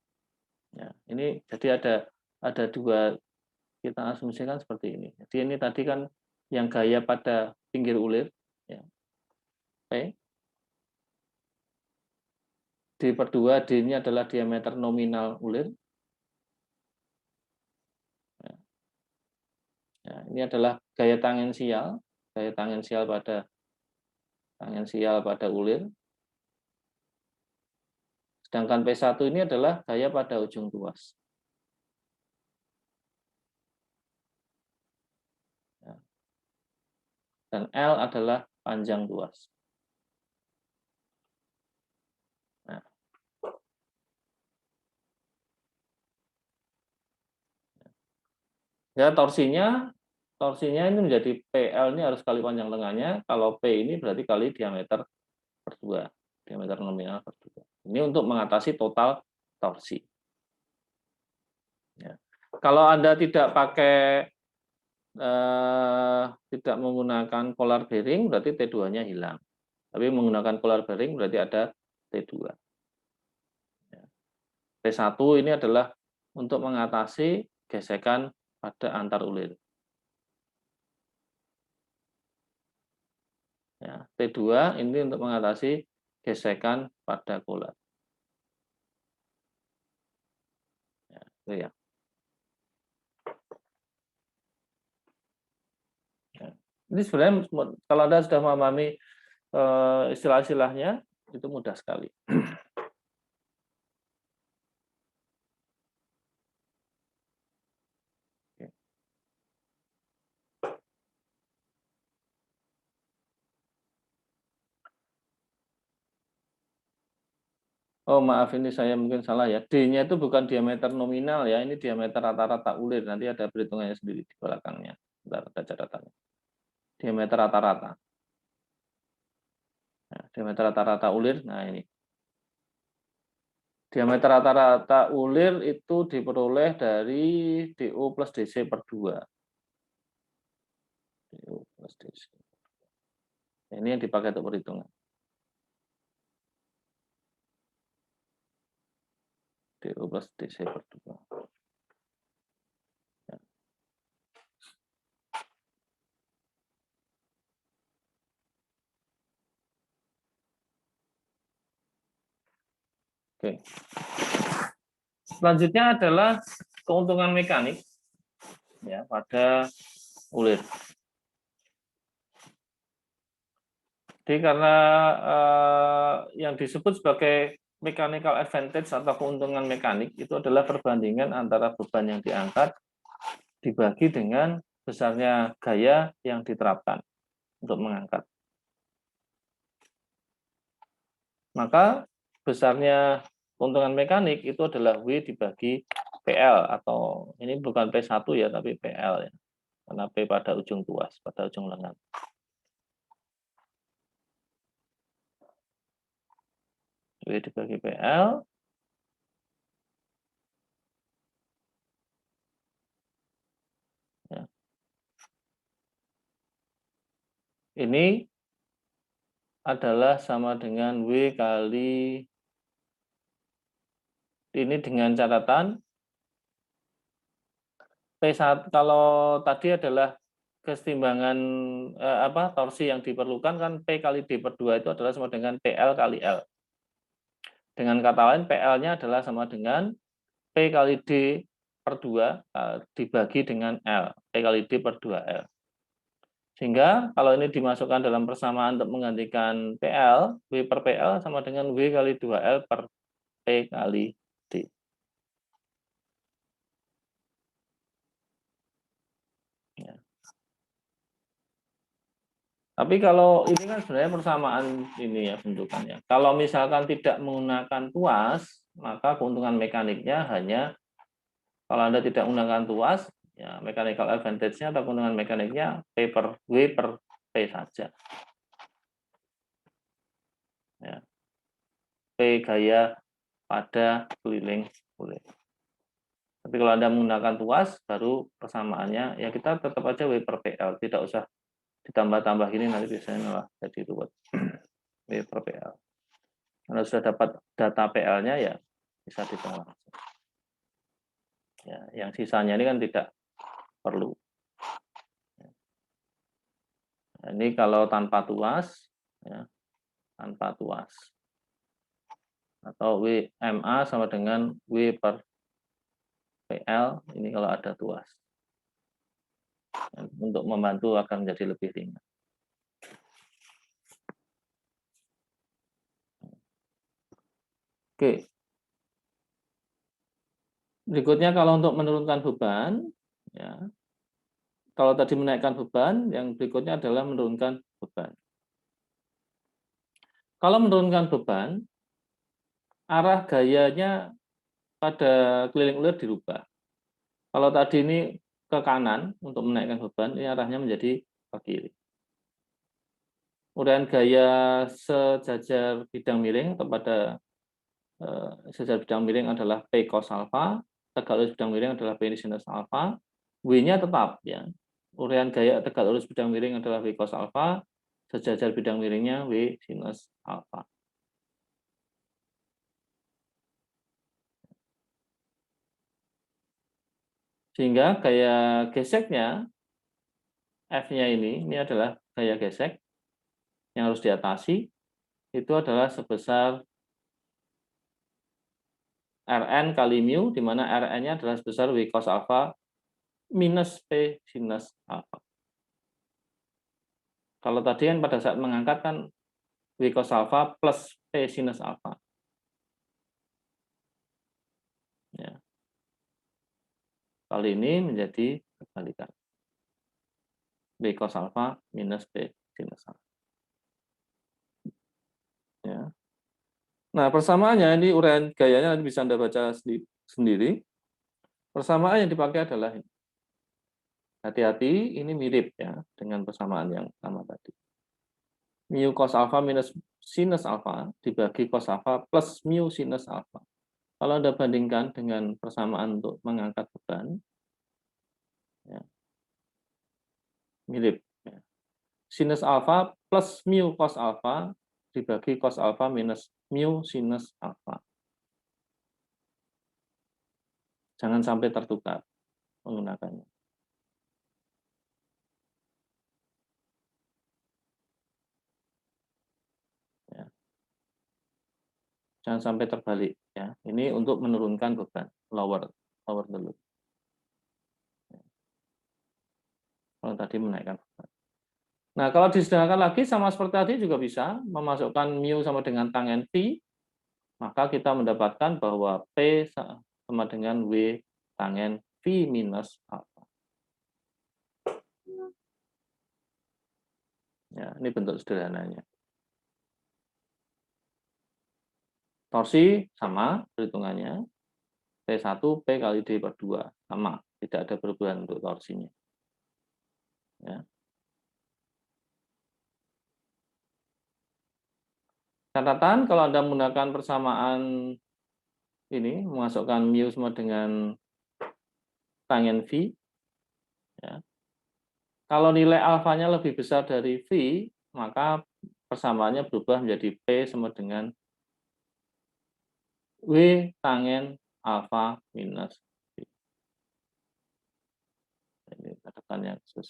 Speaker 1: Ya, ini jadi ada dua, kita asumsikan seperti ini. Jadi ini tadi kan yang gaya pada pinggir ulir, ya, P. D per 2, D ini adalah diameter nominal ulir. Ya, ya, ini adalah gaya tangensial pada ulir. Sedangkan P1 ini adalah gaya pada ujung tuas. Ya. Dan L adalah panjang tuas. Nah, ya torsinya ini menjadi PL ini harus kali panjang lengannya. Kalau P ini berarti kali diameter per 2, diameter nominal per 2. Ini untuk mengatasi total torsi. Ya. Kalau Anda tidak menggunakan polar bearing, berarti T2-nya hilang. Tapi menggunakan polar bearing berarti ada T2. Ya. T1 ini adalah untuk mengatasi gesekan pada antar ulir. Ya, T2 ini untuk mengatasi gesekan pada kolat. Ya, itu ya. Ya. Ini sebenarnya kalau Anda sudah memahami istilah-istilahnya, itu mudah sekali. Oh maaf, ini saya mungkin salah ya. D-nya itu bukan diameter nominal ya, ini diameter rata-rata ulir. Nanti ada perhitungannya sendiri di belakangnya. Bentar, ada catatannya. Diameter rata-rata. Nah, diameter rata-rata ulir, nah ini. Diameter rata-rata ulir itu diperoleh dari DO plus DC per 2. DO plus DC. Ini yang dipakai untuk perhitungan. DO plus DC per 2. Ya. Oke. Selanjutnya adalah keuntungan mekanik ya pada ulir. Jadi karena yang disebut sebagai mechanical advantage atau keuntungan mekanik itu adalah perbandingan antara beban yang diangkat dibagi dengan besarnya gaya yang diterapkan untuk mengangkat. Maka besarnya keuntungan mekanik itu adalah W dibagi PL, atau ini bukan P1 ya, tapi PL ya. Karena P pada ujung tuas, pada ujung lengan. W dibagi PL. Ya. Ini adalah sama dengan W kali, ini dengan catatan P1, kalau tadi adalah kesetimbangan torsi yang diperlukan kan P kali D per 2 itu adalah sama dengan PL kali L. Dengan kata lain PL-nya adalah sama dengan P kali D per 2 dibagi dengan L, P kali D per 2L. Sehingga kalau ini dimasukkan dalam persamaan untuk menggantikan PL, W per PL sama dengan W kali 2L per P kali D. Ya. Tapi kalau ini kan sebenarnya persamaan ini ya bentukannya. Kalau misalkan tidak menggunakan tuas, maka keuntungan mekaniknya hanya, kalau Anda tidak menggunakan tuas, ya mechanical advantage-nya atau keuntungan mekaniknya P per W per P saja. Ya. P gaya pada keliling ulir. Tapi kalau Anda menggunakan tuas, baru persamaannya, ya kita tetap aja W per PL, tidak usah ditambah-tambah gini, nanti biasanya malah jadi ruwet. W per PL. Kalau sudah dapat data PL-nya, ya bisa dihitung langsung. Ya, yang sisanya ini kan tidak perlu. Nah, ini kalau tanpa tuas, ya, tanpa tuas. Atau WMA sama dengan W per PL, ini kalau ada tuas. Untuk membantu akan menjadi lebih ringan. Oke. Berikutnya kalau untuk menurunkan beban, ya, kalau tadi menaikkan beban, yang berikutnya adalah menurunkan beban. Kalau menurunkan beban, arah gayanya pada keliling ulir dirubah. Kalau tadi ini ke kanan untuk menaikkan beban, ini arahnya menjadi ke kiri. Uraian gaya sejajar bidang miring kepada sejajar bidang miring adalah P cos alpha, tegak lurus bidang miring adalah P sinus alpha, W-nya tetap ya. Uraian gaya tegak lurus bidang miring adalah W cos alpha, sejajar bidang miringnya W sinus alpha. Sehingga gaya geseknya F-nya ini adalah gaya gesek yang harus diatasi, itu adalah sebesar Rn kali mu, di mana Rn-nya adalah sebesar W cos alpha minus P sinus alpha. Kalau tadi kan pada saat mengangkat kan W cos alpha plus P sinus alpha. Ya. Kali ini menjadi kebalikan. W cos alpha minus P sinus alpha. Ya. Nah, persamaannya ini uraian gayanya nanti bisa Anda baca sendiri. Persamaan yang dipakai adalah ini. Hati-hati, ini mirip ya dengan persamaan yang sama tadi. Mu cos alpha minus sinus alpha dibagi cos alpha plus mu sinus alpha. Kalau Anda bandingkan dengan persamaan untuk mengangkat beban, ya, mirip. Ya. Sinus alpha plus mu cos alpha dibagi cos alpha minus mu sinus alpha. Jangan sampai tertukar menggunakannya. Ya. Jangan sampai terbalik. Ya. Ini untuk menurunkan beban, lower dulu. Ya. Kalau tadi menaikkan beban. Nah, kalau disederhanakan lagi sama seperti tadi juga bisa memasukkan mu sama dengan tangen phi, maka kita mendapatkan bahwa P sama dengan W tangen phi minus alpha. Ya, ini bentuk sederhananya. Torsi sama perhitungannya. P1 P kali D per 2 sama, tidak ada perubahan untuk torsinya. Ya. Catatan kalau Anda menggunakan persamaan ini, memasukkan mu sama dengan tangen phi, ya. Kalau nilai alfanya lebih besar dari phi, maka persamaannya berubah menjadi P sama dengan W tangen alfa minus phi. Ini catatan yang khusus.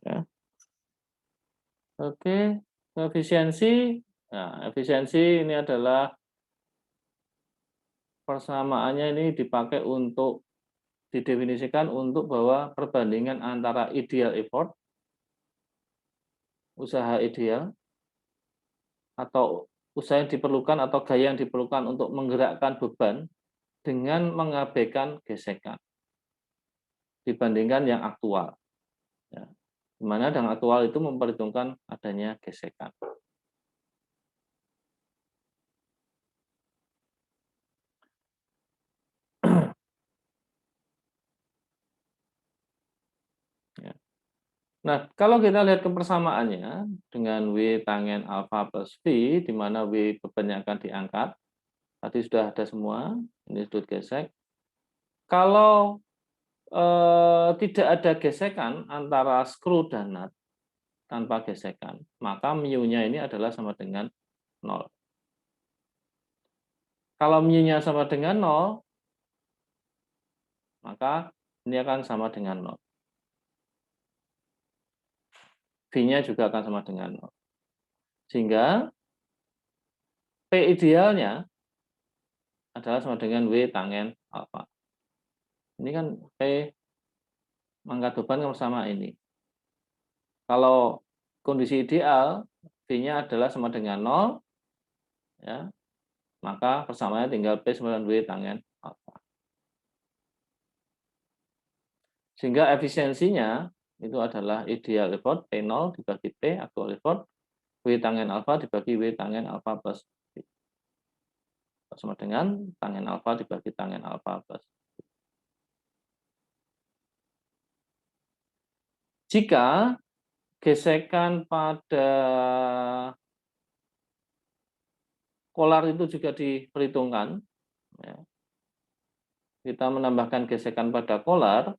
Speaker 1: Ya. Oke, efisiensi. Nah, efisiensi ini adalah persamaannya ini dipakai untuk didefinisikan untuk bahwa perbandingan antara ideal effort, usaha ideal, atau usaha yang diperlukan atau gaya yang diperlukan untuk menggerakkan beban dengan mengabaikan gesekan dibandingkan yang aktual. Ya. Di mana yang aktual itu memperhitungkan adanya gesekan. Ya. Nah, kalau kita lihat kepersamaannya dengan W tangen alfa plus V, di mana W bebannya akan diangkat, Tadi sudah ada semua, ini sudut gesek. Kalau tidak ada gesekan antara skru dan nut tanpa gesekan, maka mu-nya ini adalah sama dengan 0. Kalau mu-nya sama dengan 0, maka ini akan sama dengan 0. V-nya juga akan sama dengan 0. Sehingga P idealnya adalah sama dengan W tangen alfa. Ini kan P mangkat beban kan sama ini. Kalau kondisi ideal, V-nya adalah sama dengan 0, ya, maka persamaannya tinggal P sama dengan W tangen alfa. Sehingga efisiensinya itu adalah ideal effort P0 dibagi P actual effort, W tangen alfa dibagi W tangen alfa plus V. Sama dengan tangen alfa dibagi tangen alfa plus. Jika gesekan pada kolar itu juga diperhitungkan, ya, kita menambahkan gesekan pada kolar,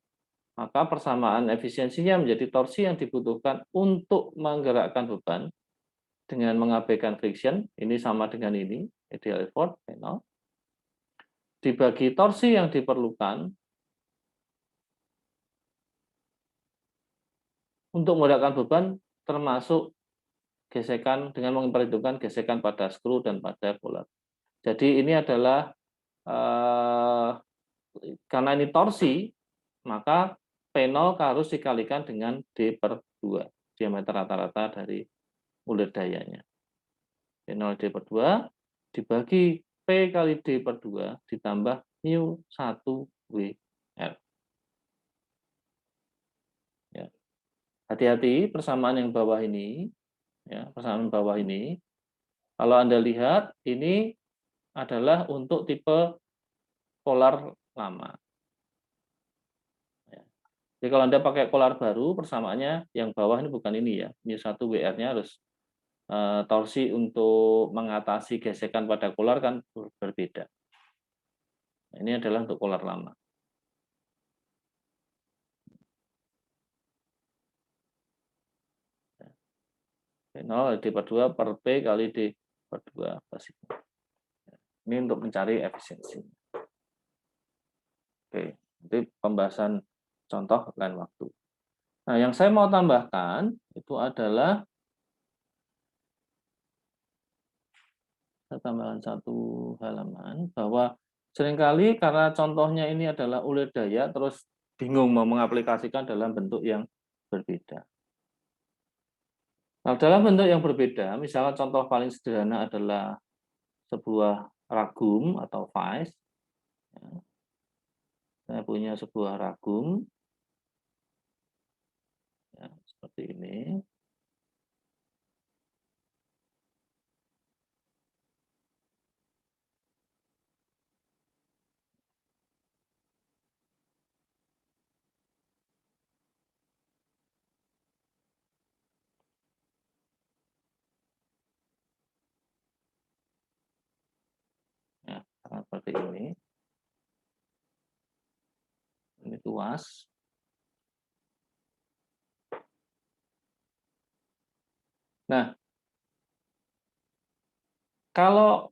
Speaker 1: maka persamaan efisiensinya menjadi torsi yang dibutuhkan untuk menggerakkan beban dengan mengabaikan friction, ini sama dengan ini, ideal effort, P0, dibagi torsi yang diperlukan untuk menggerakkan beban, termasuk gesekan dengan memperhitungkan gesekan pada skru dan pada kolar. Jadi ini adalah karena ini torsi, maka P0 harus dikalikan dengan D/2, diameter rata-rata dari ulir dayanya. P0 D/2 dibagi P kali D/2 ditambah mu1WR. Ya. Hati-hati persamaan yang bawah ini, ya, persamaan bawah ini. Kalau Anda lihat, ini adalah untuk tipe polar lama. Jadi kalau Anda pakai kolar baru, persamaannya yang bawah ini bukan ini ya. mu1WR-nya harus torsi untuk mengatasi gesekan pada kolar kan berbeda. Nah, ini adalah untuk kolar lama. P0 D/2 per P kali D/2 pasti. Ini untuk mencari efisiensi. Oke, itu pembahasan contoh lain waktu. Nah, yang saya mau tambahkan itu adalah saya tambahkan satu halaman bahwa seringkali karena contohnya ini adalah ulir daya, terus bingung mau mengaplikasikan dalam bentuk yang berbeda. Nah, dalam bentuk yang berbeda, misalnya contoh paling sederhana adalah sebuah ragum atau vise. Saya punya sebuah ragum, ya, seperti ini. Ya, seperti ini. Ini tuas. Nah, kalau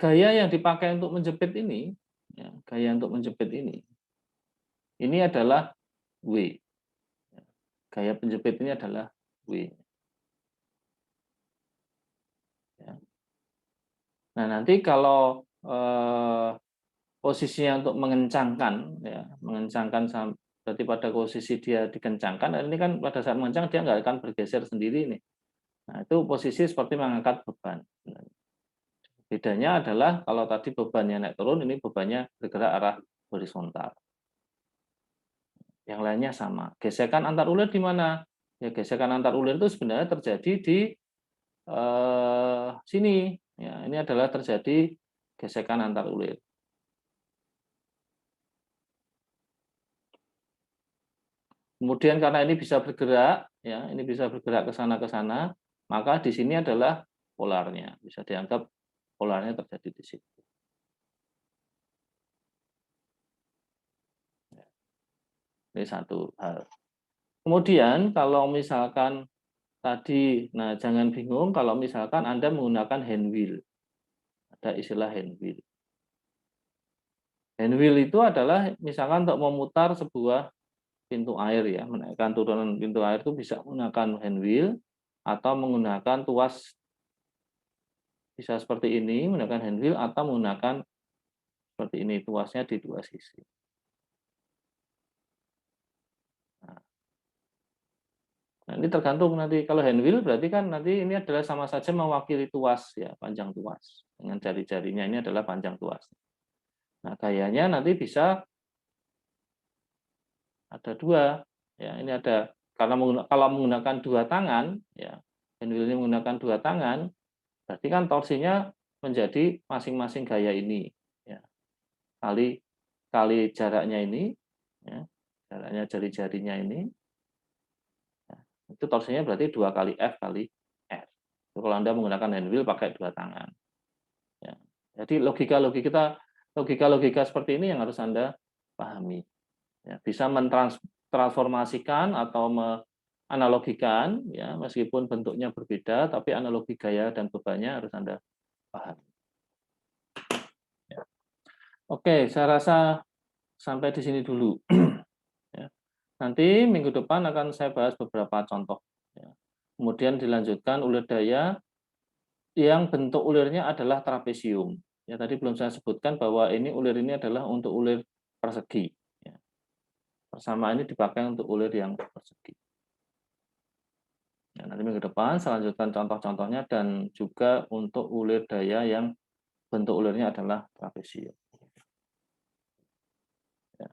Speaker 1: gaya yang dipakai untuk menjepit ini, ya, gaya untuk menjepit ini adalah W. Gaya penjepit ini adalah W. Ya. Nah, nanti kalau posisinya untuk mengencangkan, ya, mengencangkan berarti pada posisi dia dikencangkan, ini kan pada saat mengencang dia nggak akan bergeser sendiri nih. Nah, itu posisi seperti mengangkat beban. Bedanya adalah kalau tadi bebannya naik turun, ini bebannya bergerak arah horizontal. Yang lainnya sama. Gesekan antar ulir di mana? Ya, gesekan antar ulir itu sebenarnya terjadi di sini. Ya, ini adalah terjadi gesekan antar ulir. Kemudian karena ini bisa bergerak, ya, ini bisa bergerak ke sana, maka di sini adalah polarnya. Bisa dianggap polarnya terjadi di situ. Ini satu hal. Kemudian kalau misalkan tadi, nah jangan bingung kalau misalkan Anda menggunakan hand wheel. Ada istilah hand wheel. Hand wheel itu adalah misalkan untuk memutar sebuah pintu air ya, menaikkan turunan pintu air itu bisa menggunakan hand wheel atau menggunakan tuas, bisa seperti ini menggunakan hand wheel atau menggunakan seperti ini tuasnya di dua sisi. Nah, ini tergantung nanti kalau hand wheel berarti kan nanti ini adalah sama saja mewakili tuas ya, panjang tuas. Dengan jari-jarinya ini adalah panjang tuas. Nah, gayanya nanti bisa ada dua. Ya, ini ada karena kalau menggunakan dua tangan, ya, hand wheel ini menggunakan dua tangan, berarti kan torsinya menjadi masing-masing gaya ini. Ya, kali kali jaraknya ini, ya, jaraknya jari-jarinya ini, ya, itu torsinya berarti 2 kali F kali R. Kalau Anda menggunakan hand wheel pakai dua tangan. Ya. Jadi logika-logika seperti ini yang harus Anda pahami. Ya, bisa mentransformasikan atau menganalogikan, ya, meskipun bentuknya berbeda, tapi analogi gaya dan bebannya harus Anda pahami. Ya. Oke, saya rasa sampai di sini dulu. Ya. Nanti minggu depan akan saya bahas beberapa contoh. Ya. Kemudian dilanjutkan ulir daya yang bentuk ulirnya adalah trapesium. Ya, tadi belum saya sebutkan bahwa ini ulir ini adalah untuk ulir persegi. Ya. Persamaan ini dipakai untuk ulir yang persegi. Ya, nanti minggu depan saya lanjutkan contoh-contohnya dan juga untuk ulir daya yang bentuk ulirnya adalah trapesium. Ya.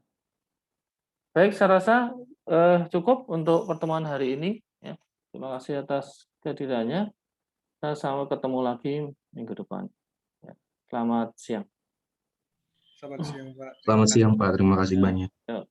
Speaker 1: Baik, saya rasa cukup untuk pertemuan hari ini. Ya. Terima kasih atas kehadirannya. Kita sampai ketemu lagi minggu depan. Ya. Selamat siang.
Speaker 2: Selamat siang, Pak.
Speaker 3: Selamat siang, Pak. Terima kasih banyak.
Speaker 1: Ya.